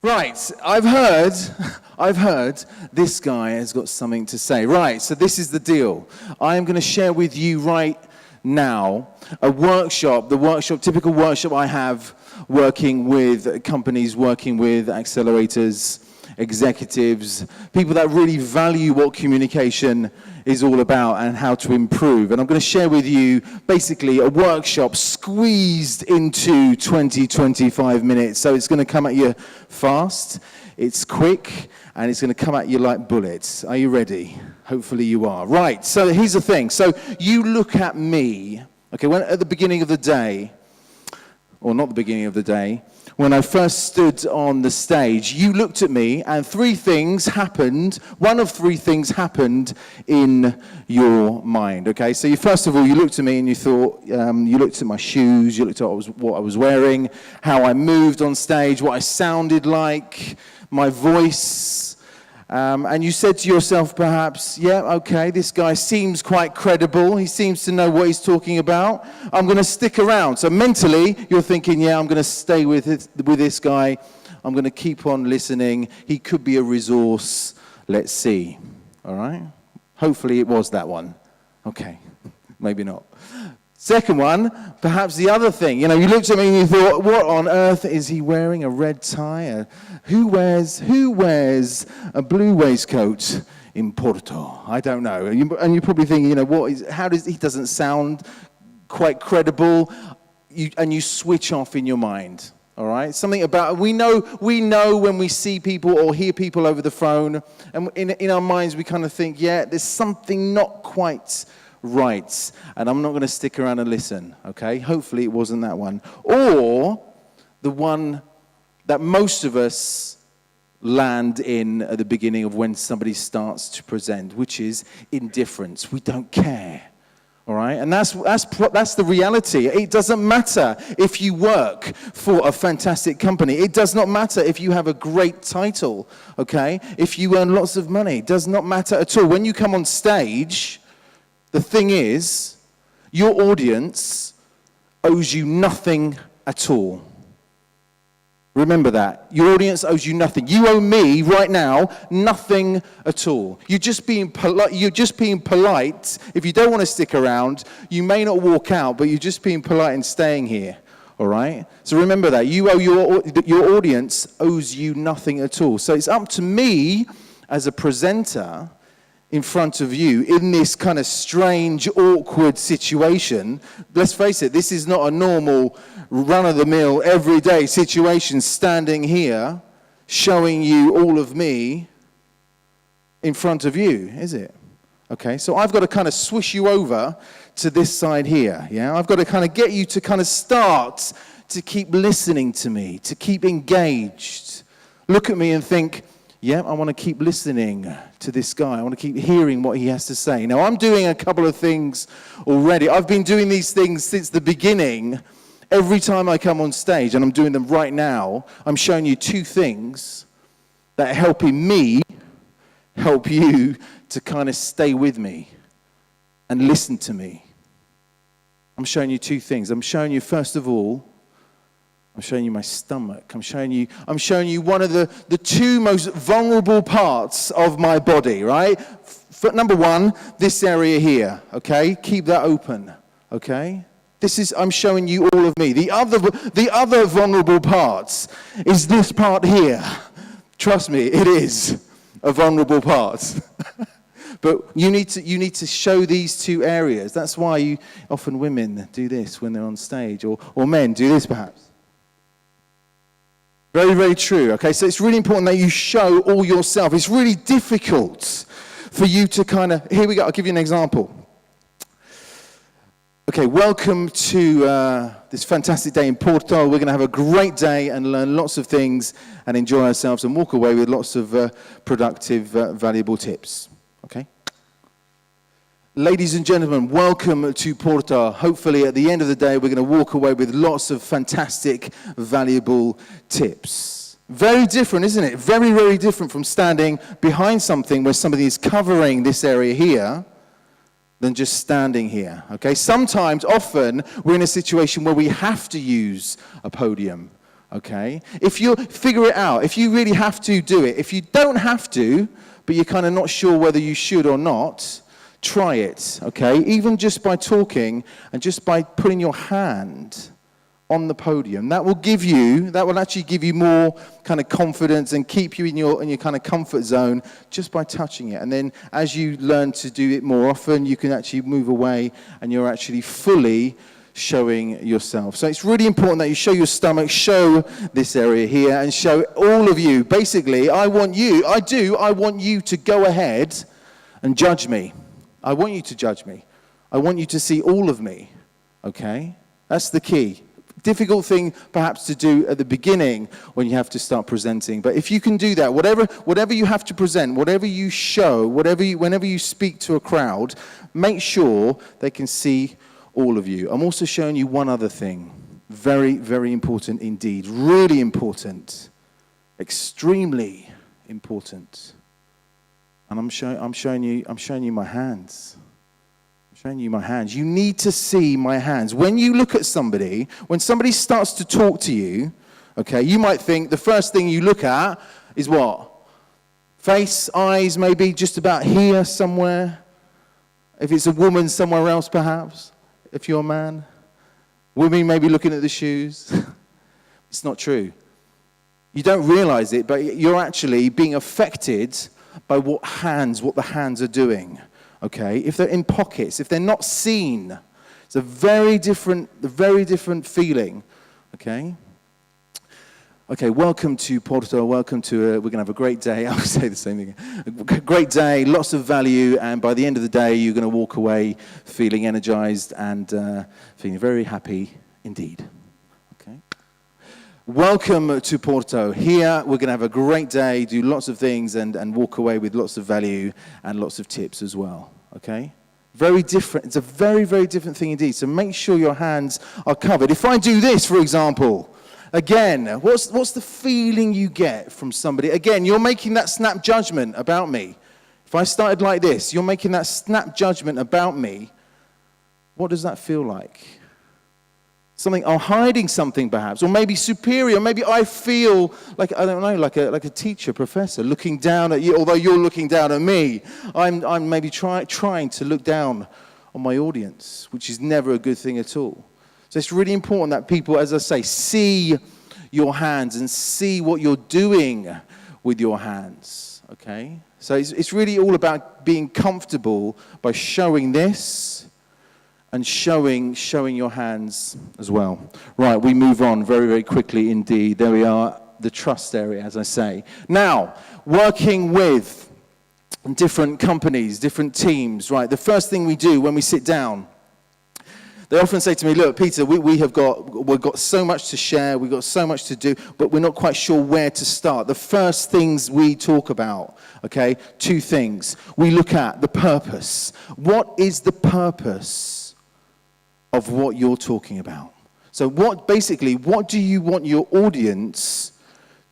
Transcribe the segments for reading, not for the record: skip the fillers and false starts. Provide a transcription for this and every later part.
Right, I've heard this guy has got something to say. Right, so this is the deal. I am going to share with you right now a workshop, typical workshop I have working with companies, working with accelerators, executives, people that really value what communication is all about and how to improve. And I'm going to share with you basically a workshop squeezed into 20-25 minutes. So it's going to come at you fast, it's quick, and it's going to come at you like bullets. Are you ready? Hopefully you are. Right, so here's the thing. So you look at me, okay, when at the beginning of the day, or not the beginning of the day, when I first stood on the stage, you looked at me and three things happened. One of three things happened in your mind, okay? So first of all, you looked at me and you thought, you looked at my shoes, you looked at what I was wearing, how I moved on stage, what I sounded like, my voice. And you said to yourself, perhaps, yeah, okay, this guy seems quite credible. He seems to know what he's talking about. I'm going to stick around. So mentally, you're thinking, yeah, I'm going to stay with this guy. I'm going to keep on listening. He could be a resource. Let's see. All right? Hopefully it was that one. Okay, maybe not. Second one, perhaps the other thing. You know, you looked at me and you thought, what on earth is he wearing? A red tie? Who wears a blue waistcoat in Porto? I don't know. And you're probably thinking, you know, he doesn't sound quite credible. And you switch off in your mind. All right? Something about, we know when we see people or hear people over the phone, and in our minds we kind of think, yeah, there's something not quite right, and I'm not going to stick around and listen, okay? Hopefully it wasn't that one. Or the one that most of us land in at the beginning of when somebody starts to present, which is indifference. We don't care, all right? And that's the reality. It doesn't matter if you work for a fantastic company. It does not matter if you have a great title, okay? If you earn lots of money. It does not matter at all. When you come on stage, the thing is, your audience owes you nothing at all. Remember that. Your audience owes you nothing. You owe me right now nothing at all. You're just being polite. If you don't want to stick around, you may not walk out, but you're just being polite and staying here. All right? So remember that. You owe your audience owes you nothing at all. So it's up to me as a presenter in front of you in this kind of strange, awkward situation. Let's face it, this is not a normal, run-of-the-mill, everyday situation standing here showing you all of me in front of you, is it? Okay, so I've got to kind of swish you over to this side here, yeah? I've got to kind of get you to kind of start to keep listening to me, to keep engaged. Look at me and think, yeah, I want to keep listening to this guy. I want to keep hearing what he has to say. Now, I'm doing a couple of things already. I've been doing these things since the beginning. Every time I come on stage, and I'm doing them right now, I'm showing you two things that are helping me help you to kind of stay with me and listen to me. I'm showing you two things. I'm showing you, first of all, I'm showing you my stomach. I'm showing you one of the two most vulnerable parts of my body, right? Number one, this area here, okay? Keep that open, okay? I'm showing you all of me. The other vulnerable parts is this part here. Trust me, it is a vulnerable part. But you need to show these two areas. That's why often women do this when they're on stage, or men do this perhaps. Very, very true. Okay, so it's really important that you show all yourself. It's really difficult for you to kind of, here we go, I'll give you an example. Okay, welcome to this fantastic day in Porto. We're going to have a great day and learn lots of things and enjoy ourselves and walk away with lots of productive, valuable tips. Okay? Ladies and gentlemen, welcome to Porto. Hopefully at the end of the day, we're going to walk away with lots of fantastic, valuable tips. Very different, isn't it? Very, very different from standing behind something where somebody is covering this area here than just standing here, okay? Sometimes, often, we're in a situation where we have to use a podium, okay? If you figure it out, if you really have to, do it. If you don't have to, but you're kind of not sure whether you should or not, try it, okay? Even just by talking and just by putting your hand on the podium, that will actually give you more kind of confidence and keep you in your kind of comfort zone just by touching it. And then as you learn to do it more often, you can actually move away and you're actually fully showing yourself. So it's really important that you show your stomach, show this area here, and show all of you. Basically, I want you to go ahead and judge me. I want you to judge me. I want you to see all of me, okay? That's the key. Difficult thing perhaps to do at the beginning when you have to start presenting. But if you can do that, whatever you have to present, whatever you show, whenever you speak to a crowd, make sure they can see all of you. I'm also showing you one other thing. Very, very important indeed. Really important. Extremely important. And I'm showing you my hands. Showing you my hands. You need to see my hands. When you look at somebody, when somebody starts to talk to you, okay, you might think the first thing you look at is what? Face, eyes, maybe just about here somewhere. If it's a woman, somewhere else perhaps. If you're a man. Women maybe looking at the shoes. It's not true. You don't realize it, but you're actually being affected by what the hands are doing. Okay, if they're in pockets, if they're not seen, it's a very different feeling. Okay. Okay, welcome to Porto. Welcome to. We're going to have a great day. I'll say the same thing. A great day, lots of value, and by the end of the day, you're going to walk away feeling energized and feeling very happy indeed. Okay. Welcome to Porto. Here, we're going to have a great day, do lots of things, and walk away with lots of value and lots of tips as well. Okay? Very different. It's a very, very different thing indeed. So make sure your hands are covered. If I do this, for example, again, what's the feeling you get from somebody? Again, you're making that snap judgment about me. If I started like this, you're making that snap judgment about me. What does that feel like? Something, I'm hiding something perhaps, or maybe superior. Maybe I feel like, I don't know, like a teacher, professor looking down at you, although you're looking down at me. I'm maybe trying to look down on my audience, which is never a good thing at all. So it's really important that people, as I say, see your hands and see what you're doing with your hands, okay? So it's really all about being comfortable by showing this, and showing your hands as well. Right, we move on very, very quickly indeed. There we are, the trust area, as I say. Now, working with different companies, different teams, right? The first thing we do when we sit down, they often say to me, look, Peter, we've got so much to share, we've got so much to do, but we're not quite sure where to start. The first things we talk about, okay, two things. We look at the purpose. What is the purpose of what you're talking about? So what do you want your audience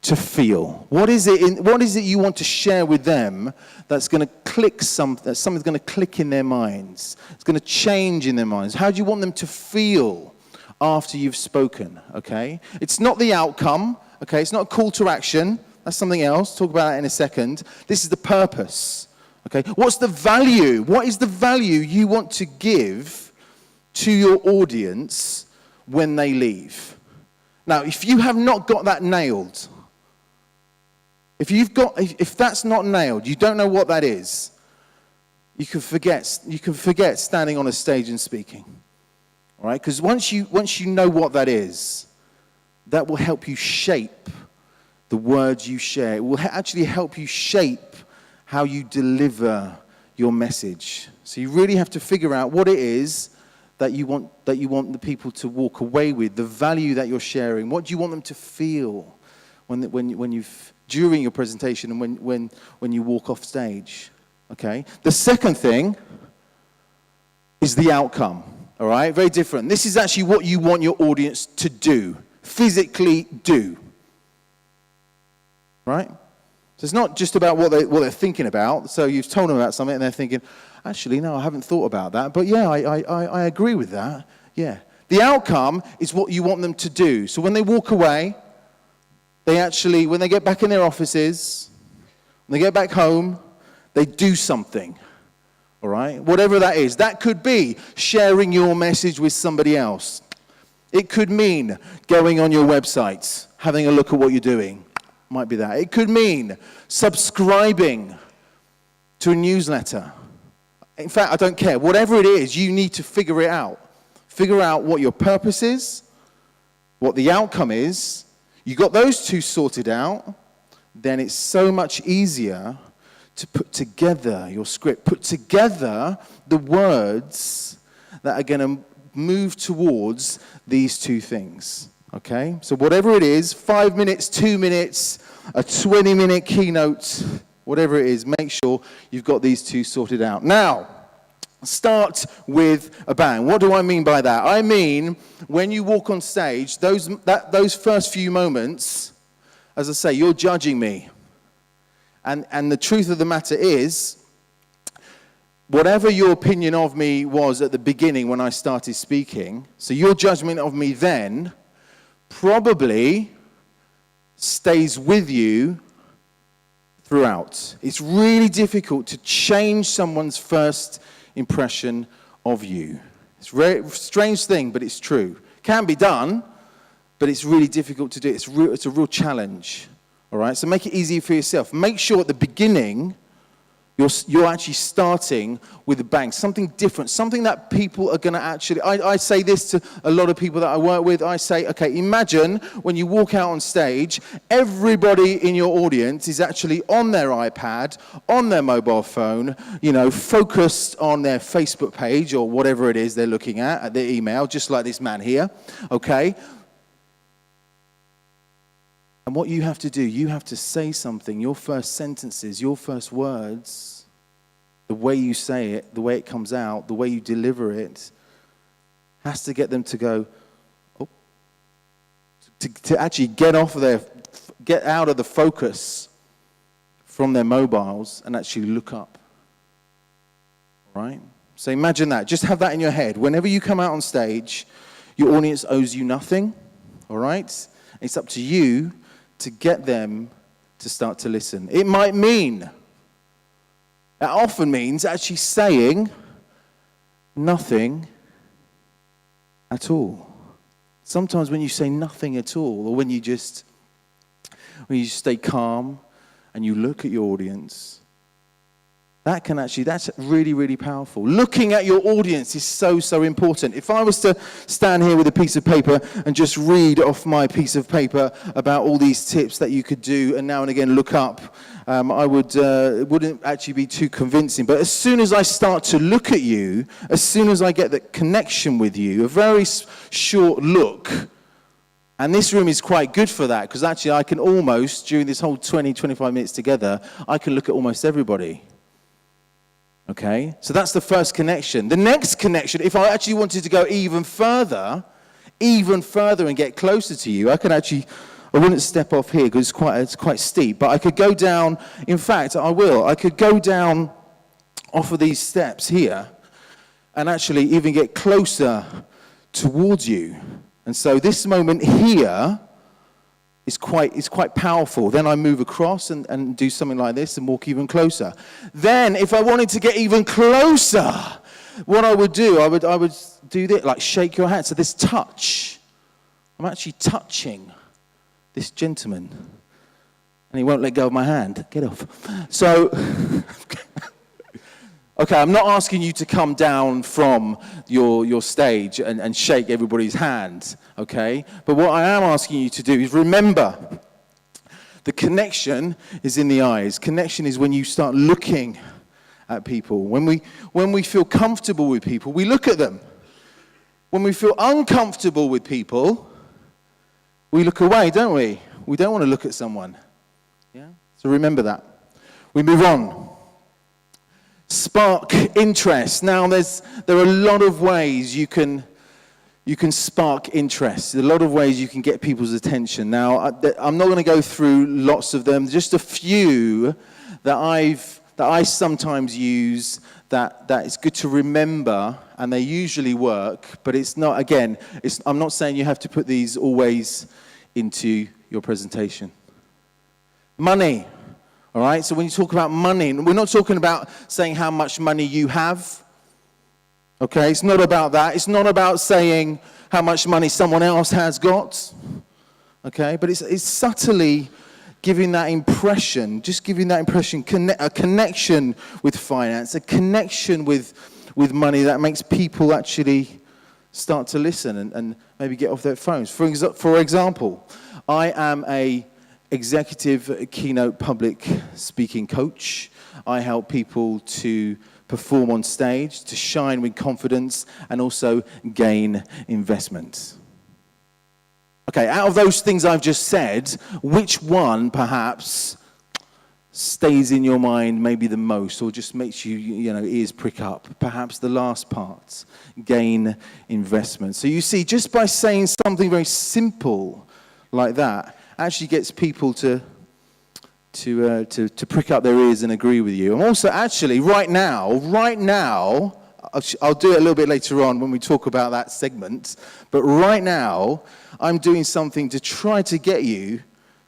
to feel? What is it you want to share with them that's going to click something's going to click in their minds? It's going to change in their minds. How do you want them to feel after you've spoken? Okay? It's not the outcome, okay? It's not a call to action. That's something else. Talk about that in a second. This is the purpose. Okay? What's the value? What is the value you want to give to your audience when they leave? Now, if you have not got that nailed, if that's not nailed, you don't know what that is, you can forget standing on a stage and speaking. All right? Because once you know what that is, that will help you shape the words you share. It will actually help you shape how you deliver your message. So you really have to figure out what it is that you want the people to walk away with, the value that you're sharing. What do you want them to feel during your presentation and when you walk off stage? Okay. The second thing is the outcome. All right. Very different. This is actually what you want your audience to do, physically do. Right. So it's not just about what they're thinking about. So you've told them about something and they're thinking, actually, no, I haven't thought about that. But yeah, I agree with that. Yeah. The outcome is what you want them to do. So when they walk away, they actually, when they get back in their offices, when they get back home, they do something, all right? Whatever that is. That could be sharing your message with somebody else. It could mean going on your website, having a look at what you're doing. Might be that. It could mean subscribing to a newsletter. In fact, I don't care. Whatever it is, you need to figure it out. Figure out what your purpose is, what the outcome is. You got those two sorted out, then it's so much easier to put together your script, put together the words that are going to move towards these two things, okay? So whatever it is, 5 minutes, 2 minutes, a 20-minute keynote, whatever it is, make sure you've got these two sorted out. Now, start with a bang. What do I mean by that? I mean, when you walk on stage, those first few moments, as I say, you're judging me. And the truth of the matter is, whatever your opinion of me was at the beginning when I started speaking, so your judgment of me then probably stays with you throughout. It's really difficult to change someone's first impression of you. It's a very strange thing, but it's true. Can be done, but it's really difficult to do. It's a real challenge. All right, so make it easy for yourself. Make sure at the beginning you're actually starting with a bang, something different, something that people are going to actually... I say this to a lot of people that I work with. I say, okay, imagine when you walk out on stage, everybody in your audience is actually on their iPad, on their mobile phone, focused on their Facebook page or whatever it is they're looking at their email, just like this man here, okay? And what you have to do, you have to say something, your first sentences, your first words, the way you say it, the way it comes out, the way you deliver it, has to get them to go, oh, to actually get out of the focus from their mobiles and actually look up. All right? So imagine that. Just have that in your head. Whenever you come out on stage, your audience owes you nothing. All right? It's up to you to get them to start to listen. It often means actually saying nothing at all. Sometimes when you say nothing at all, or when you just stay calm and you look at your audience, that's really, really powerful. Looking at your audience is so, so important. If I was to stand here with a piece of paper and just read off my piece of paper about all these tips that you could do and now and again look up, it wouldn't actually be too convincing. But as soon as I start to look at you, as soon as I get that connection with you, a very short look, and this room is quite good for that, because actually I can almost, during this whole 20, 25 minutes together, I can look at almost everybody. Okay, so that's the first connection. The next connection, if I actually wanted to go even further and get closer to you, I wouldn't step off here because it's quite steep, but I could go down, in fact, I could go down off of these steps here and actually even get closer towards you. And so this moment here is quite powerful. Then I move across and do something like this and walk even closer. Then, if I wanted to get even closer, what I would do, I would do this, like shake your hand. So this touch, I'm actually touching this gentleman, and he won't let go of my hand. Get off. So, okay, I'm not asking you to come down from your stage and shake everybody's hand, okay? But what I am asking you to do is remember, the connection is in the eyes. Connection is when you start looking at people. When we feel comfortable with people, we look at them. When we feel uncomfortable with people, we look away, don't we? We don't want to look at someone. Yeah? So remember that. We move on. Spark interest. Now, there are a lot of ways you can spark interest. There are a lot of ways you can get people's attention. Now, I'm not going to go through lots of them. Just a few that I sometimes use that it's good to remember, and they usually work. But it's not. Again, I'm not saying you have to put these always into your presentation. Money, all right? So when you talk about money, we're not talking about saying how much money you have, okay? It's not about that. It's not about saying how much money someone else has got, okay? But it's subtly giving that impression, just giving that impression, a connection with finance, a connection with money that makes people actually start to listen and maybe get off their phones. For example, I am a executive keynote public speaking coach. I help people to perform on stage, to shine with confidence, and also gain investment. Okay, out of those things I've just said, which one perhaps stays in your mind maybe the most, or just makes you, ears prick up? Perhaps the last part, gain investment. So you see, just by saying something very simple like that, actually gets people to prick up their ears and agree with you. And also, actually, right now, I'll do it a little bit later on when we talk about that segment, but right now, I'm doing something to try to get you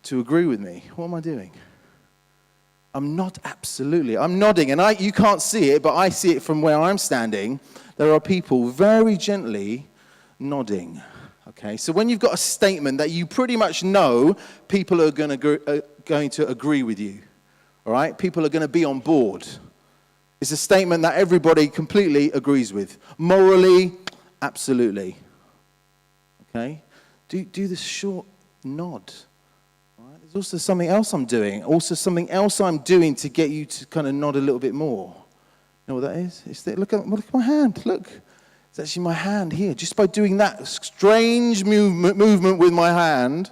to agree with me. What am I doing? I'm nodding, and you can't see it, but I see it from where I'm standing. There are people very gently nodding. Okay, so when you've got a statement that you pretty much know people are going to agree with you, all right? People are going to be on board. It's a statement that everybody completely agrees with. Morally, absolutely. Okay? Do the short nod. All right? There's also something else I'm doing. To get you to kind of nod a little bit more. You know what that is? Look at my hand. Look. It's actually my hand here. Just by doing that strange movement with my hand,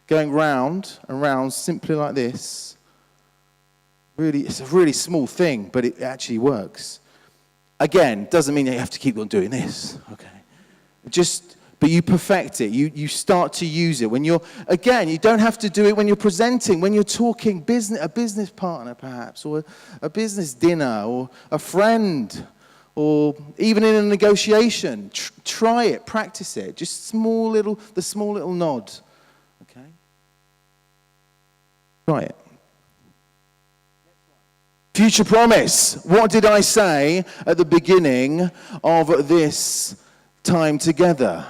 going round and round simply like this. Really, it's a really small thing, but it actually works. Again, doesn't mean you have to keep on doing this. Okay. But you perfect it. You start to use it. You don't have to do it when you're presenting, when you're talking a business partner perhaps, or a business dinner, or a friend, or even in a negotiation. Try it, practice it. Just the small little nod. Okay? Try it. Future promise. What did I say at the beginning of this time together?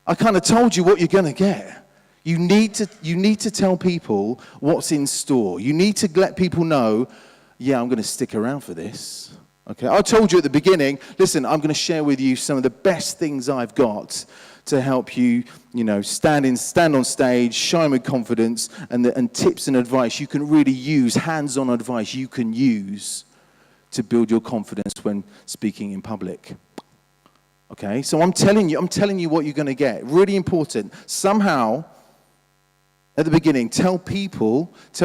I kind of told you what you're going to get. You need to tell people what's in store. You need to let people know, I'm going to stick around for this. Okay, I told you at the beginning, listen, I'm going to share with you some of the best things I've got to help you, stand on stage, shine with confidence, and tips and advice you can really use, hands-on advice you can use to build your confidence when speaking in public. Okay, so I'm telling you what you're going to get. Really important. Somehow, at the beginning, tell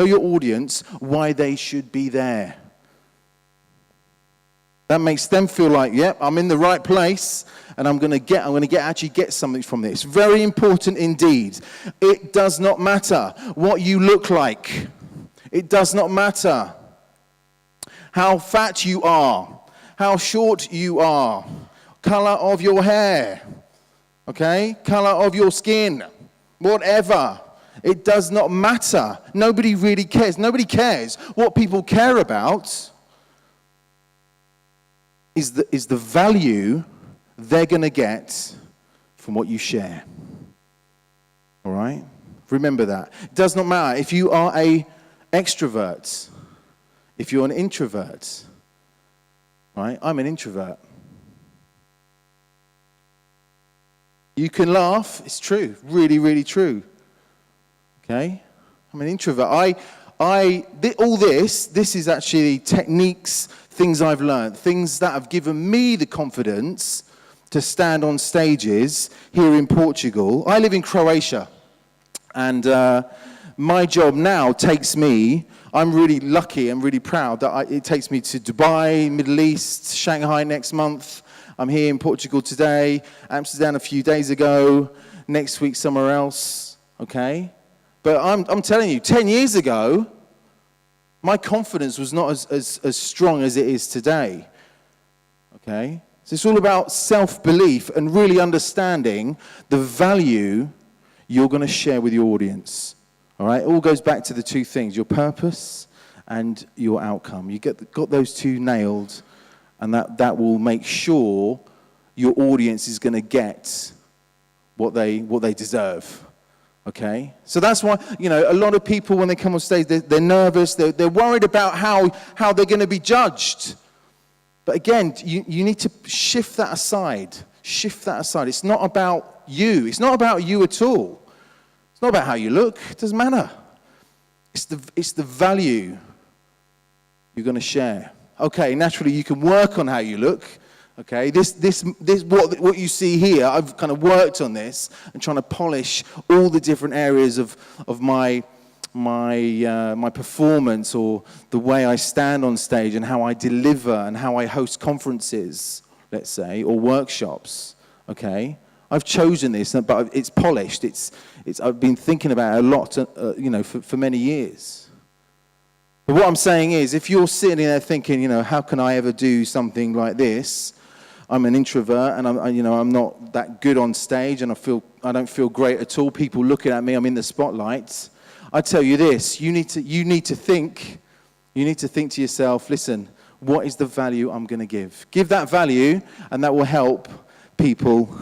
your audience why they should be there. That makes them feel like, I'm in the right place, and I'm going to actually get something from this. Very important indeed. It does not matter what you look like. It does not matter how fat you are, how short you are, color of your hair, okay, color of your skin, whatever. It does not matter. Nobody really cares. Nobody cares. What people care about is the value they're going to get from what you share. All right? Remember that. It does not matter if you are an extrovert, if you're an introvert. Right? I'm an introvert. You can laugh. It's true. Really, really true. Okay? I'm an introvert. All this is actually techniques, things I've learned, things that have given me the confidence to stand on stages here in Portugal. I live in Croatia, and my job now takes me, I'm really lucky and really proud that it takes me to Dubai, Middle East, Shanghai next month. I'm here in Portugal today, Amsterdam a few days ago, next week somewhere else, okay? But I'm telling you, 10 years ago, my confidence was not as strong as it is today, okay? So it's all about self-belief and really understanding the value you're going to share with your audience. All right? It all goes back to the two things, your purpose and your outcome. You got those two nailed, and that will make sure your audience is going to get what they deserve. Okay? So that's why, a lot of people, when they come on stage, they're nervous, they're worried about how they're going to be judged. But again, you need to shift that aside. Shift that aside. It's not about you. It's not about you at all. It's not about how you look. It doesn't matter. It's the value you're going to share. Okay, naturally you can work on how you look. Okay, this what you see here, I've kind of worked on this and trying to polish all the different areas of my performance, or the way I stand on stage and how I deliver and how I host conferences, let's say, or workshops. Okay, I've chosen this, but it's polished. I've been thinking about it a lot, for many years. But what I'm saying is, if you're sitting there thinking, how can I ever do something like this? I'm an introvert, and I'm not that good on stage, and I don't feel great at all. People looking at me, I'm in the spotlight. I tell you this: you need to think to yourself, listen, what is the value I'm going to give? Give that value, and that will help people.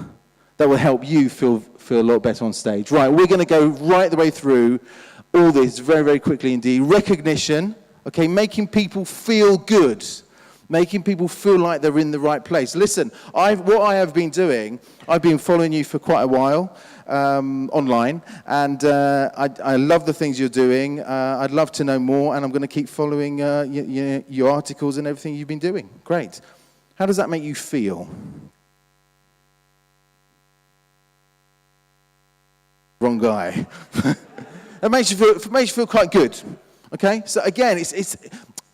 That will help you feel a lot better on stage. Right, we're going to go right the way through all this very, very quickly indeed. Recognition, okay, making people feel good. Making people feel like they're in the right place. Listen, what I have been doing, I've been following you for quite a while online, and I love the things you're doing. I'd love to know more, and I'm going to keep following your articles and everything you've been doing. Great. How does that make you feel? Wrong guy. It makes you feel quite good. Okay? So again, it's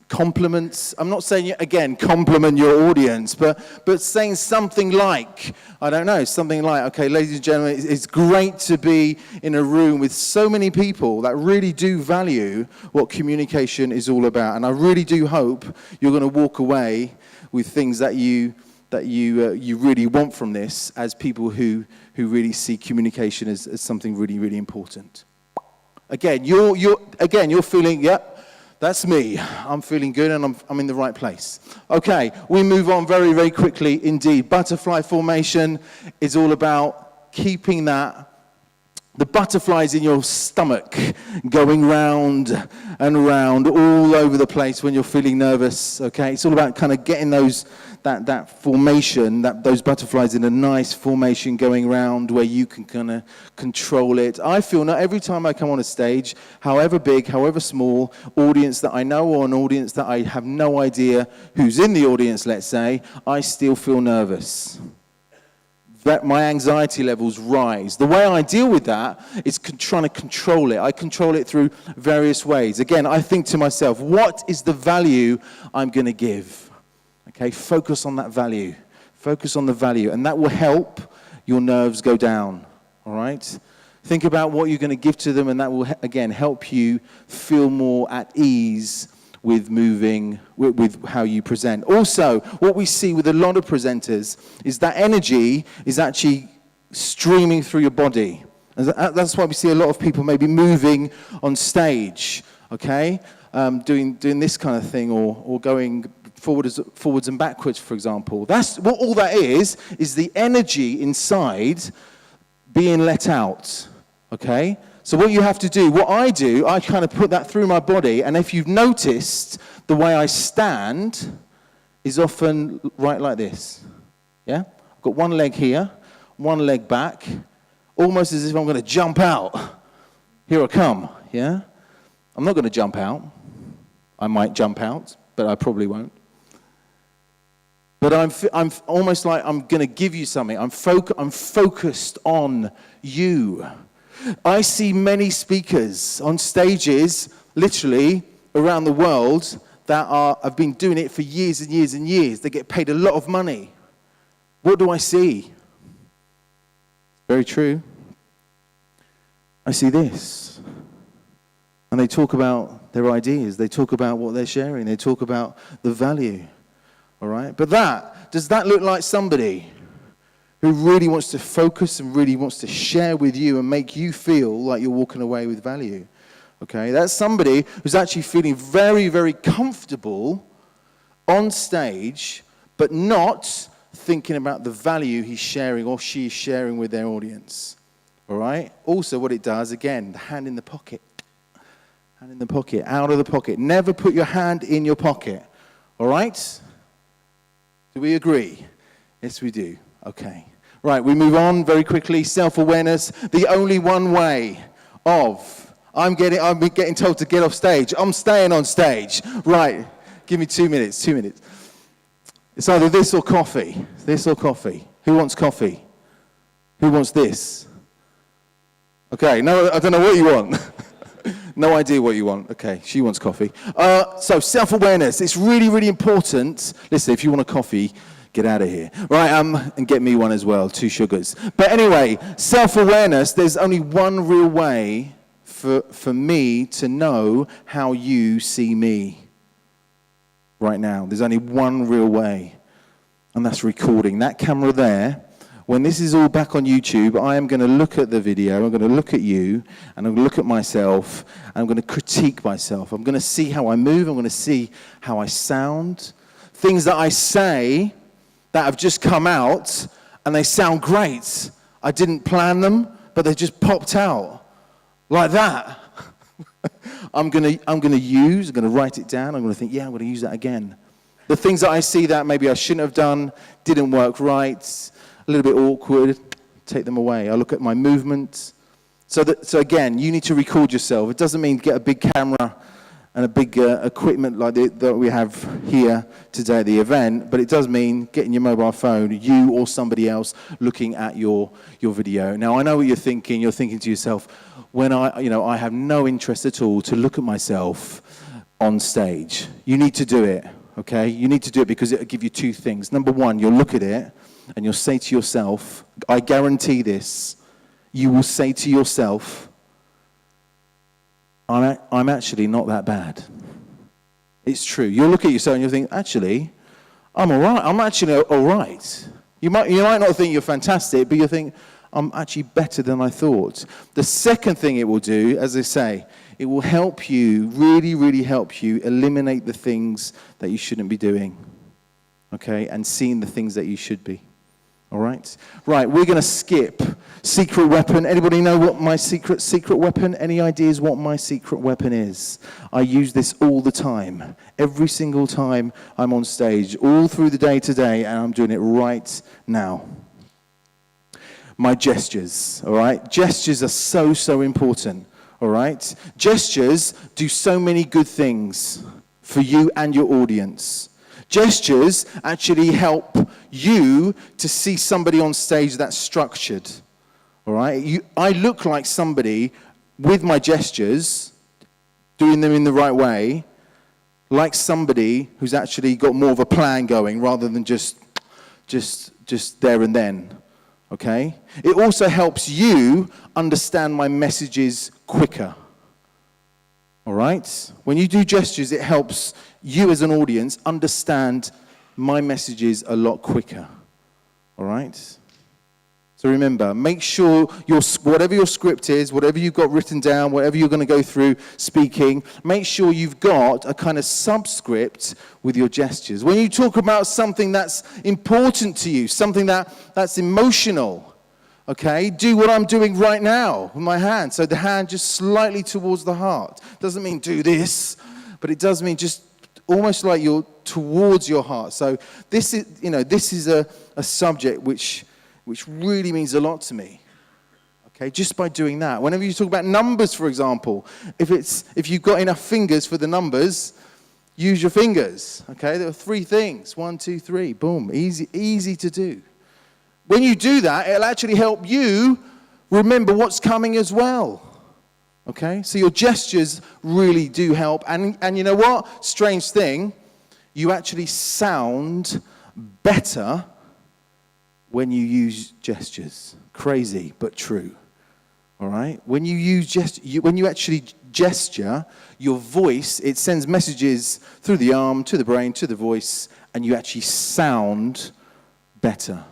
compliments. I'm not saying, again, compliment your audience, but saying something like, okay, ladies and gentlemen, it's great to be in a room with so many people that really do value what communication is all about. And I really do hope you're going to walk away with things that you really want from this, as people who really see communication as something really, really important. Again, you're feeling, that's me. I'm feeling good, and I'm in the right place. Okay, we move on very, very quickly indeed. Butterfly formation is all about keeping the butterflies in your stomach going round and round all over the place when you're feeling nervous. Okay, it's all about kind of getting that formation, those butterflies in a nice formation going round where you can kind of control it. I feel now every time I come on a stage, however big, however small, audience that I know or an audience that I have no idea who's in the audience, let's say, I still feel nervous. That my anxiety levels rise. The way I deal with that is trying to control it. I control it through various ways. Again, I think to myself, what is the value I'm going to give? Okay, focus on that value. Focus on the value, and that will help your nerves go down, all right? Think about what you're going to give to them, and that will, again, help you feel more at ease with moving, with how you present. Also, what we see with a lot of presenters is that energy is actually streaming through your body. And that's why we see a lot of people maybe moving on stage, okay? Doing this kind of thing, or going forwards and backwards, for example. That's what all that is the energy inside being let out, okay? So what you have to do, what I do, I kind of put that through my body, and if you've noticed, the way I stand is often right like this, yeah? I've got one leg here, one leg back, almost as if I'm going to jump out. Here I come, yeah? I'm not going to jump out. I might jump out, but I probably won't. But I'm almost like I'm going to give you something. I'm focused on you. I see many speakers on stages, literally around the world, that have been doing it for years and years and years. They get paid a lot of money. What do I see? Very true. I see this. And they talk about their ideas. They talk about what they're sharing. They talk about the value. All right? But does that look like somebody who really wants to focus and really wants to share with you and make you feel like you're walking away with value. Okay, that's somebody who's actually feeling very, very comfortable on stage, but not thinking about the value he's sharing or she's sharing with their audience. All right? Also, what it does, again, the hand in the pocket. Hand in the pocket, out of the pocket. Never put your hand in your pocket. All right? Do we agree? Yes, we do. Okay. Right, we move on very quickly. Self-awareness. The only one way of... I'm getting told to get off stage. I'm staying on stage. Right. Give me 2 minutes. 2 minutes. It's either this or coffee. This or coffee. Who wants coffee? Who wants this? Okay. No, I don't know what you want. No idea what you want. Okay. She wants coffee. So self-awareness. It's really, really important. Listen, if you want a coffee, get out of here. Right, and get me one as well, 2 sugars. But anyway, self-awareness, there's only one real way for me to know how you see me right now. There's only one real way, and that's recording. That camera there, when this is all back on YouTube, I am going to look at the video, I'm going to look at you, and I'm going to look at myself, and I'm going to critique myself. I'm going to see how I move, I'm going to see how I sound. Things that I say that have just come out, and they sound great. I didn't plan them, but they just popped out. Like that. I'm going to write it down. I'm going to think, yeah, I'm going to use that again. The things that I see that maybe I shouldn't have done, didn't work right, a little bit awkward, take them away. I look at my movement. So again, you need to record yourself. It doesn't mean get a big camera and a big equipment like that we have here today at the event, but it does mean getting your mobile phone, you or somebody else looking at your video. Now, I know what you're thinking. You're thinking to yourself, when I have no interest at all to look at myself on stage. You need to do it, okay? You need to do it because it'll give you 2 things. Number 1, you'll look at it and you'll say to yourself, I guarantee this, you will say to yourself, I'm actually not that bad. It's true. You'll look at yourself and you'll think, actually, I'm all right. I'm actually all right. You might not think you're fantastic, but you'll think, I'm actually better than I thought. The second thing it will do, as I say, it will help you, really, really help you eliminate the things that you shouldn't be doing, okay, and seeing the things that you should be. All right? Right, we're going to skip secret weapon. Anybody know what my secret weapon? Any ideas what my secret weapon is? I use this all the time. Every single time I'm on stage, all through the day today, and I'm doing it right now. My gestures, all right? Gestures are so, so important, all right? Gestures do so many good things for you and your audience. Gestures actually help you to see somebody on stage that's structured, all right? I look like somebody with my gestures, doing them in the right way, like somebody who's actually got more of a plan going rather than just there and then, okay? It also helps you understand my messages quicker, all right? When you do gestures, it helps you as an audience understand my messages a lot quicker, all right? So remember, make sure whatever your script is, whatever you've got written down, whatever you're going to go through speaking, make sure you've got a kind of subscript with your gestures. When you talk about something that's important to you, something that's emotional, okay, do what I'm doing right now with my hand. So the hand just slightly towards the heart. Doesn't mean do this, but it does mean just almost like you're towards your heart. So this is a subject which really means a lot to me. Okay, just by doing that. Whenever you talk about numbers, for example, if you've got enough fingers for the numbers, use your fingers. Okay, there are 3 things. 1, 2, 3. Boom. Easy to do. When you do that, it'll actually help you remember what's coming as well. Okay, so your gestures really do help. And you know what? Strange thing, you actually sound better when you use gestures. Crazy, but true. All right? When you actually gesture, your voice, it sends messages through the arm, to the brain, to the voice, and you actually sound better.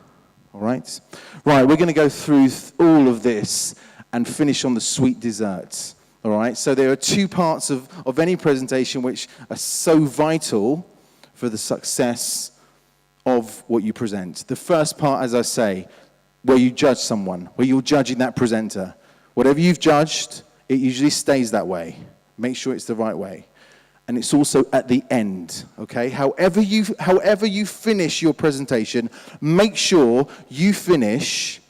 All right? Right, we're going to go through all of this and finish on the sweet desserts. All right? So there are two parts of any presentation which are so vital for the success of what you present. The first part, as I say, where you judge someone, where you're judging that presenter. Whatever you've judged, it usually stays that way. Make sure it's the right way. And it's also at the end, okay? However you finish your presentation, make sure you finish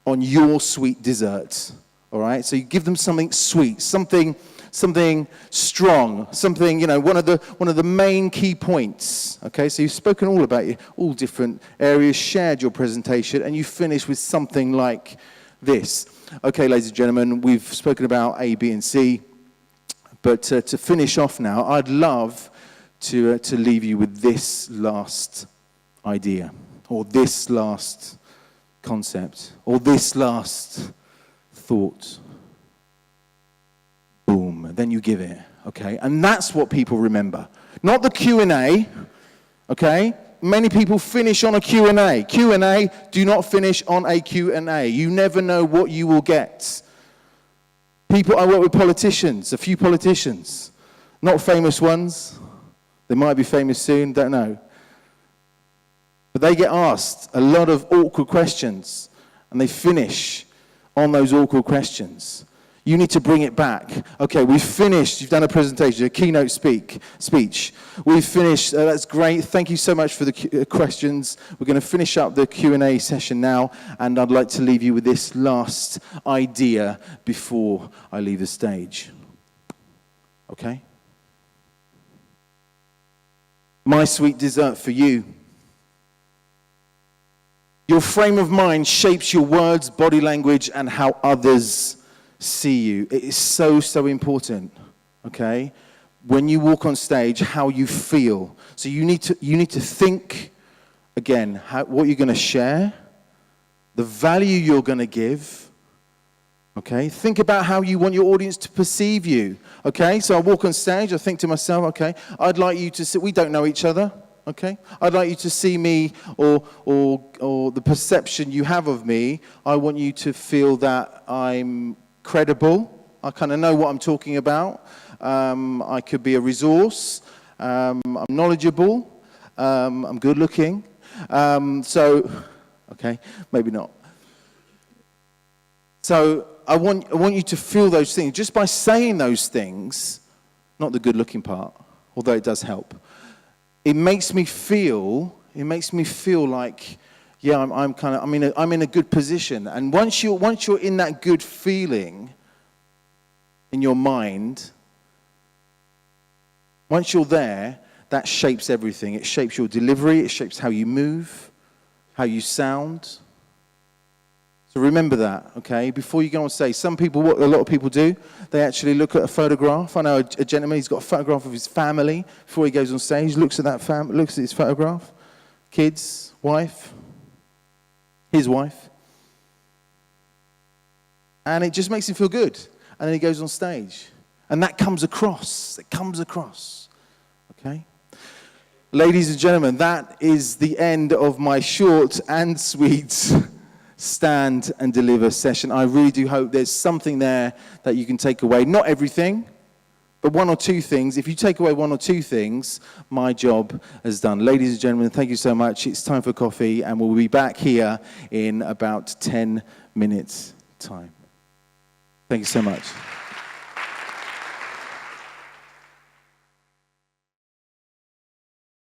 on your sweet dessert, all right? So you give them something sweet, something strong, something, you know, one of the main key points, okay? So you've spoken all about all different areas, shared your presentation, and you finish with something like this. Okay, ladies and gentlemen, we've spoken about A, B, and C. But to finish off now, I'd love to leave you with this last idea, or this last concept, or this last thought. Boom, then you give it, okay? And that's what people remember. Not the Q&A, okay? Many people finish on a Q&A. Q&A, do not finish on a Q&A. You never know what you will get. I work with politicians, a few politicians, not famous ones. They might be famous soon, don't know. But they get asked a lot of awkward questions, and they finish on those awkward questions. You need to bring it back. Okay, we've finished. You've done a presentation, a keynote speech. We've finished. That's great. Thank you so much for the questions. We're going to finish up the Q&A session now, and I'd like to leave you with this last idea before I leave the stage. Okay? My sweet dessert for you. Your frame of mind shapes your words, body language, and how others see you. It is so, so important, okay? When you walk on stage, how you feel. So you need to think, again, what you're going to share, the value you're going to give, okay? Think about how you want your audience to perceive you, okay? So I walk on stage, I think to myself, okay, I'd like you to see, we don't know each other, okay? I'd like you to see me or the perception you have of me. I want you to feel that I'm credible. I kind of know what I'm talking about. I could be a resource. I'm knowledgeable. I'm good looking. Okay, maybe not. So I want you to feel those things. Just by saying those things, not the good looking part, although it does help. It makes me feel like, yeah, I'm in a good position. And once you're in that good feeling in your mind, once you're there, that shapes everything. It shapes your delivery. It shapes how you move, how you sound. So remember that, okay? Before you go on stage, what a lot of people do, they actually look at a photograph. I know a gentleman, he's got a photograph of his family before he goes on stage. Looks at his photograph, kids, wife. His wife. And it just makes him feel good. And then he goes on stage. And that comes across. It comes across. Okay? Ladies and gentlemen, that is the end of my short and sweet stand and deliver session. I really do hope there's something there that you can take away. Not everything, but one or two things. If you take away one or two things, my job is done. Ladies and gentlemen, thank you so much. It's time for coffee, and we'll be back here in about 10 minutes' time. Thank you so much.